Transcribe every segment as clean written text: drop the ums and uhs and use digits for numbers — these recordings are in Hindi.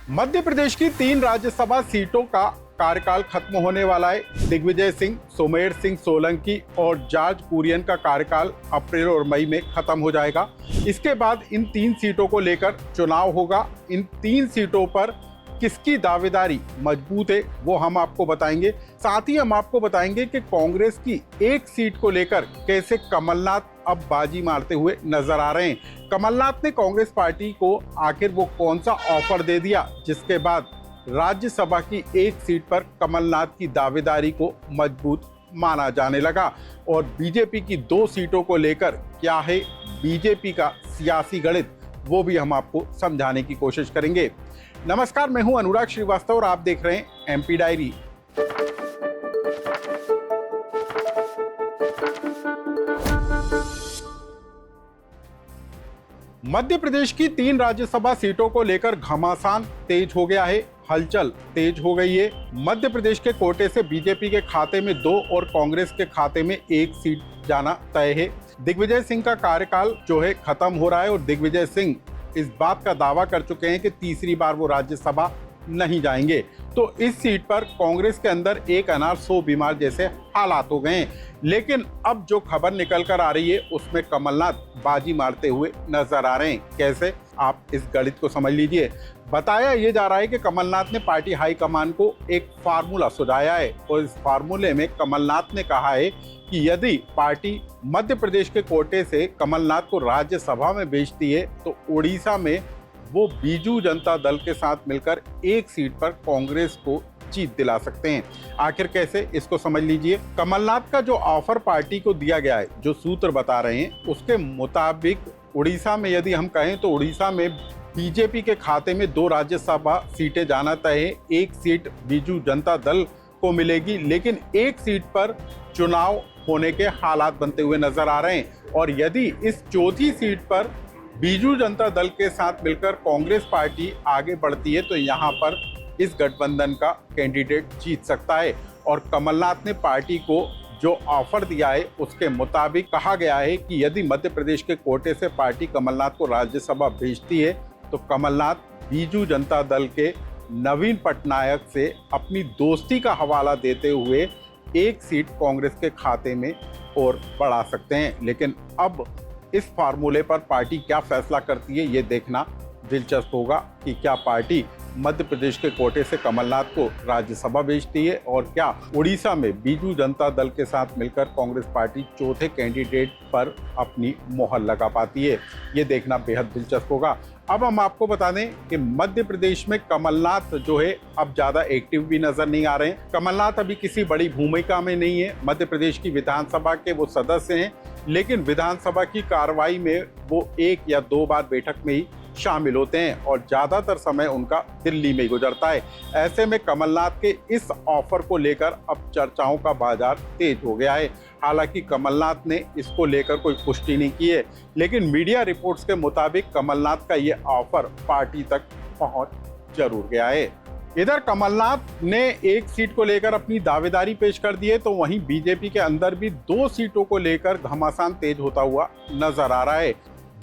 मध्य प्रदेश की 3 राज्यसभा सीटों का कार्यकाल खत्म होने वाला है। दिग्विजय सिंह, सुमेर सिंह सोलंकी और जॉर्ज कुरियन का कार्यकाल अप्रैल और मई में खत्म हो जाएगा। इसके बाद इन 3 सीटों को लेकर चुनाव होगा। इन 3 सीटों पर किसकी दावेदारी मजबूत है वो हम आपको बताएंगे। साथ ही हम आपको बताएंगे कि कांग्रेस की एक सीट को लेकर कैसे कमलनाथ अब बाजी मारते हुए नजर आ रहे हैं। कमलनाथ ने कांग्रेस पार्टी को आखिर वो कौन सा ऑफर दे दिया जिसके बाद राज्यसभा की एक सीट पर कमलनाथ की दावेदारी को मजबूत माना जाने लगा। और बीजेपी की 2 सीटों को लेकर क्या है बीजेपी का सियासी गणित, वो भी हम आपको समझाने की कोशिश करेंगे। नमस्कार, मैं हूं अनुराग श्रीवास्तव और आप देख रहे हैं एमपी डायरी। मध्य प्रदेश की 3 राज्यसभा सीटों को लेकर घमासान तेज हो गया है, हलचल तेज हो गई है। मध्य प्रदेश के कोटे से बीजेपी के खाते में 2 और कांग्रेस के खाते में 1 सीट जाना तय है। दिग्विजय सिंह का कार्यकाल जो है खत्म हो रहा है और दिग्विजय सिंह इस बात का दावा कर चुके हैं कि तीसरी बार वो राज्यसभा नहीं जाएंगे। तो इस सीट पर कांग्रेस के अंदर एक अनार 100 बीमार जैसे हालात हो गए हैं। लेकिन अब जो खबर निकल कर आ रही है उसमें कमलनाथ बाजी मारते हुए नजर आ रहे हैं। कैसे, आप इस गणित को समझ लीजिए। बताया ये जा रहा है कि कमलनाथ ने पार्टी हाईकमान को एक फार्मूला सुझाया है और इस फार्मूले में कमलनाथ ने कहा है कि यदि पार्टी मध्य प्रदेश के कोटे से कमलनाथ को राज्यसभा में भेजती है तो उड़ीसा में वो बीजू जनता दल के साथ मिलकर एक सीट पर कांग्रेस को जीत दिला सकते हैं। आखिर कैसे, इसको समझ लीजिए। कमलनाथ का जो ऑफर पार्टी को दिया गया है, जो सूत्र बता रहे हैं उसके मुताबिक उड़ीसा में यदि हम कहें तो उड़ीसा में बीजेपी के खाते में 2 राज्यसभा सीटें जाना तय है। 1 सीट बीजू जनता दल को मिलेगी, लेकिन 1 सीट पर चुनाव होने के हालात बनते हुए नजर आ रहे हैं। और यदि इस चौथी सीट पर बीजू जनता दल के साथ मिलकर कांग्रेस पार्टी आगे बढ़ती है तो यहाँ पर इस गठबंधन का कैंडिडेट जीत सकता है। और कमलनाथ ने पार्टी को जो ऑफर दिया है उसके मुताबिक कहा गया है कि यदि मध्य प्रदेश के कोटे से पार्टी कमलनाथ को राज्यसभा भेजती है तो कमलनाथ बीजू जनता दल के नवीन पटनायक से अपनी दोस्ती का हवाला देते हुए 1 सीट कांग्रेस के खाते में और बढ़ा सकते हैं। लेकिन अब इस फार्मूले पर पार्टी क्या फैसला करती है ये देखना दिलचस्प होगा कि क्या पार्टी मध्य प्रदेश के कोटे से कमलनाथ को राज्यसभा भेजती है और क्या उड़ीसा में बीजू जनता दल के साथ मिलकर कांग्रेस पार्टी चौथे कैंडिडेट पर अपनी मोहर लगा पाती है। ये देखना बेहद दिलचस्प होगा। अब हम आपको बता दें कि मध्य प्रदेश में कमलनाथ जो है अब ज्यादा एक्टिव भी नजर नहीं आ रहे हैं। कमलनाथ अभी किसी बड़ी भूमिका में नहीं है। मध्य प्रदेश की विधानसभा के वो सदस्य हैं, लेकिन विधानसभा की कार्रवाई में वो 1 या 2 बार बैठक में ही शामिल होते हैं और ज्यादातर समय उनका दिल्ली में गुजरता है। ऐसे में कमलनाथ के इस ऑफर को लेकर अब चर्चाओं का बाजार तेज हो गया है। हालांकि कमलनाथ ने इसको लेकर कोई पुष्टि नहीं की है, लेकिन मीडिया रिपोर्ट्स के मुताबिक कमलनाथ का ये ऑफर पार्टी तक पहुंच जरूर गया है। इधर कमलनाथ ने 1 सीट को लेकर अपनी दावेदारी पेश कर दी है तो वहीं बीजेपी के अंदर भी 2 सीटों को लेकर घमासान तेज होता हुआ नजर आ रहा है।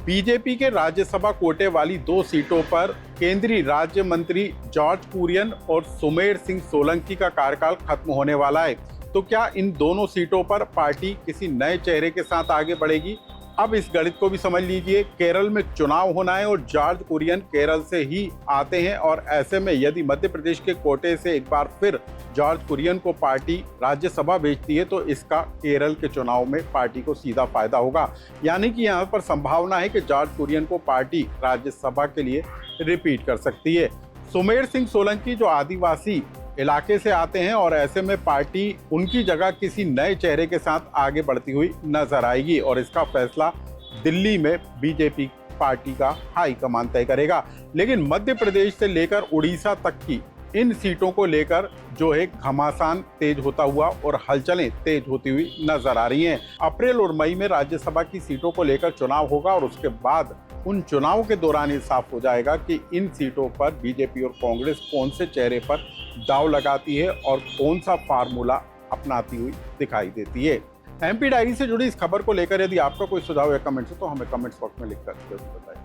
बीजेपी के राज्यसभा कोटे वाली 2 सीटों पर केंद्रीय राज्य मंत्री जॉर्ज कुरियन और सुमेर सिंह सोलंकी का कार्यकाल खत्म होने वाला है। तो क्या इन दोनों सीटों पर पार्टी किसी नए चेहरे के साथ आगे बढ़ेगी? अब इस गणित को भी समझ लीजिए। केरल में चुनाव होना है और जॉर्ज कुरियन केरल से ही आते हैं और ऐसे में यदि मध्य प्रदेश के कोटे से एक बार फिर जॉर्ज कुरियन को पार्टी राज्यसभा भेजती है तो इसका केरल के चुनाव में पार्टी को सीधा फायदा होगा। यानी कि यहाँ पर संभावना है कि जॉर्ज कुरियन को पार्टी राज्यसभा के लिए रिपीट कर सकती है। सुमेर सिंह सोलंकी जो आदिवासी इलाके से आते हैं और ऐसे में पार्टी उनकी जगह किसी नए चेहरे के साथ आगे बढ़ती हुई नजर आएगी और इसका फैसला दिल्ली में बीजेपी पार्टी का हाईकमान तय करेगा। लेकिन मध्य प्रदेश से लेकर उड़ीसा तक की इन सीटों को लेकर जो है घमासान तेज होता हुआ और हलचलें तेज होती हुई नजर आ रही हैं। अप्रैल और मई में राज्यसभा की सीटों को लेकर चुनाव होगा और उसके बाद उन चुनाव के दौरान ये साफ हो जाएगा कि इन सीटों पर बीजेपी और कांग्रेस कौन से चेहरे पर दांव लगाती है और कौन सा फार्मूला अपनाती हुई दिखाई देती है। एमपी डायरी से जुड़ी इस खबर को लेकर यदि आपका कोई सुझाव या कमेंट्स हो तो हमें कमेंट्स बॉक्स में लिखकर जरूर बताएं।